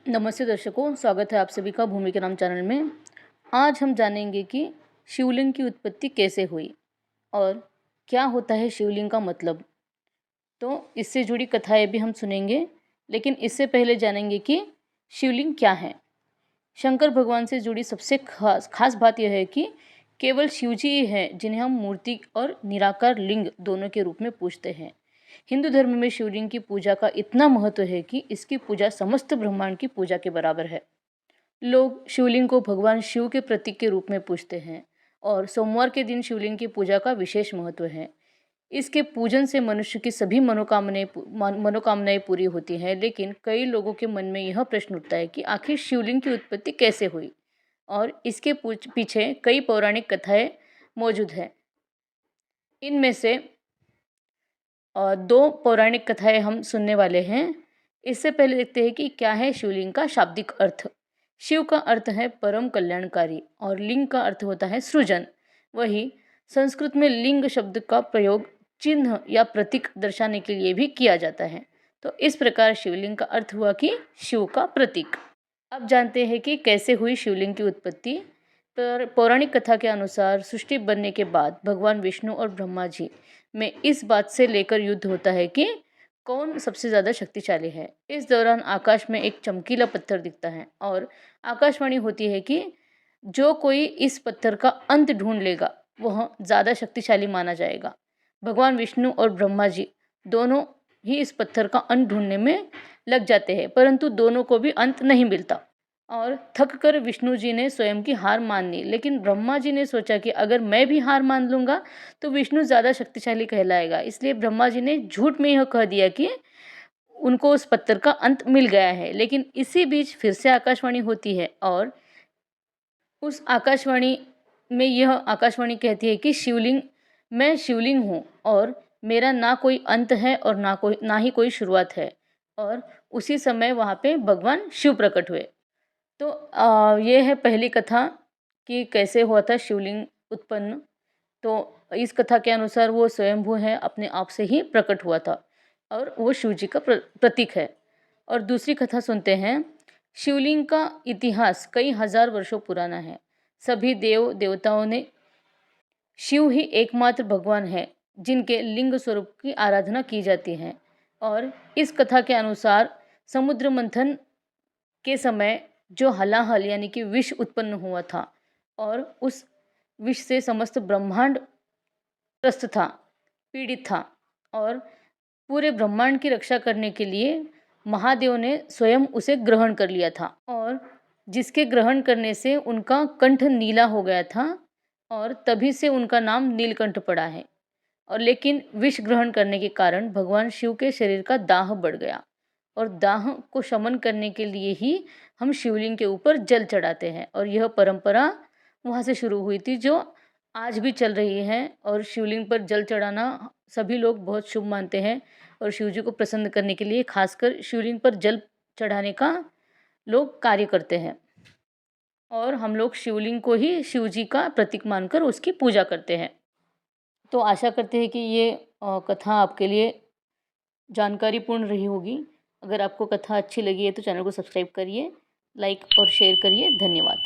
नमस्ते दर्शकों, स्वागत है आप सभी का भूमि के नाम चैनल में। आज हम जानेंगे कि शिवलिंग की उत्पत्ति कैसे हुई और क्या होता है शिवलिंग का मतलब। तो इससे जुड़ी कथाएं भी हम सुनेंगे, लेकिन इससे पहले जानेंगे कि शिवलिंग क्या है। शंकर भगवान से जुड़ी सबसे खास बात यह है कि केवल शिव जी ही हैं जिन्हें हम मूर्ति और निराकार लिंग दोनों के रूप में पूजते हैं। हिंदू धर्म में शिवलिंग की पूजा का इतना महत्व है कि इसकी पूजा समस्त ब्रह्मांड की पूजा के बराबर है। लोग शिवलिंग को भगवान शिव के प्रतीक के रूप में पूजते हैं और सोमवार के दिन शिवलिंग की पूजा का विशेष महत्व है। इसके पूजन से मनुष्य की सभी मनोकामनाएं पूरी होती हैं, लेकिन कई लोगों के मन में यह प्रश्न उठता है कि आखिर शिवलिंग की उत्पत्ति कैसे हुई और इसके पीछे कई पौराणिक कथाएं मौजूद हैं। इनमें से दो पौराणिक कथाएं हम सुनने वाले हैं। इससे पहले देखते हैं कि क्या है शिवलिंग का शाब्दिक अर्थ। शिव का अर्थ है परम कल्याणकारी और लिंग का अर्थ होता है सृजन। वही संस्कृत में लिंग शब्द का प्रयोग चिन्ह या प्रतीक दर्शाने के लिए भी किया जाता है। तो इस प्रकार शिवलिंग का अर्थ हुआ कि शिव का प्रतीक। अब जानते हैं कि कैसे हुई शिवलिंग की उत्पत्ति। पर पौराणिक कथा के अनुसार सृष्टि बनने के बाद भगवान विष्णु और ब्रह्मा जी में इस बात से लेकर युद्ध होता है कि कौन सबसे ज़्यादा शक्तिशाली है। इस दौरान आकाश में एक चमकीला पत्थर दिखता है और आकाशवाणी होती है कि जो कोई इस पत्थर का अंत ढूंढ लेगा वह ज़्यादा शक्तिशाली माना जाएगा। भगवान विष्णु और ब्रह्मा जी दोनों ही इस पत्थर का अंत ढूंढने में लग जाते हैं, परंतु दोनों को भी अंत नहीं मिलता और थक कर विष्णु जी ने स्वयं की हार मान ली। लेकिन ब्रह्मा जी ने सोचा कि अगर मैं भी हार मान लूँगा तो विष्णु ज़्यादा शक्तिशाली कहलाएगा। इसलिए ब्रह्मा जी ने झूठ में यह कह दिया कि उनको उस पत्थर का अंत मिल गया है। लेकिन इसी बीच फिर से आकाशवाणी होती है और उस आकाशवाणी में यह आकाशवाणी कहती है कि मैं शिवलिंग हूँ और मेरा ना कोई अंत है और ना ही कोई शुरुआत है। और उसी समय वहाँ पे भगवान शिव प्रकट हुए। तो ये है पहली कथा कि कैसे हुआ था शिवलिंग उत्पन्न। तो इस कथा के अनुसार वो स्वयंभू है, अपने आप से ही प्रकट हुआ था और वो शिव जी का प्रतीक है। और दूसरी कथा सुनते हैं। शिवलिंग का इतिहास कई हजार वर्षों पुराना है। सभी देव देवताओं ने शिव ही एकमात्र भगवान है जिनके लिंग स्वरूप की आराधना की जाती है। और इस कथा के अनुसार समुद्र मंथन के समय जो हलाहल यानी कि विष उत्पन्न हुआ था और उस विष से समस्त ब्रह्मांड त्रस्त था, पीड़ित था और पूरे ब्रह्मांड की रक्षा करने के लिए महादेव ने स्वयं उसे ग्रहण कर लिया था और जिसके ग्रहण करने से उनका कंठ नीला हो गया था और तभी से उनका नाम नीलकंठ पड़ा है। और लेकिन विष ग्रहण करने के कारण भगवान शिव के शरीर का दाह बढ़ गया और दाह को शमन करने के लिए ही हम शिवलिंग के ऊपर जल चढ़ाते हैं और यह परंपरा वहाँ से शुरू हुई थी जो आज भी चल रही है। और शिवलिंग पर जल चढ़ाना सभी लोग बहुत शुभ मानते हैं और शिव जी को प्रसन्न करने के लिए खासकर शिवलिंग पर जल चढ़ाने का लोग कार्य करते हैं और हम लोग शिवलिंग को ही शिव जी का प्रतीक मानकर उसकी पूजा करते हैं। तो आशा करते हैं कि ये कथा आपके लिए जानकारीपूर्ण रही होगी। अगर आपको कथा अच्छी लगी है तो चैनल को सब्सक्राइब करिए, लाइक और शेयर करिए। धन्यवाद।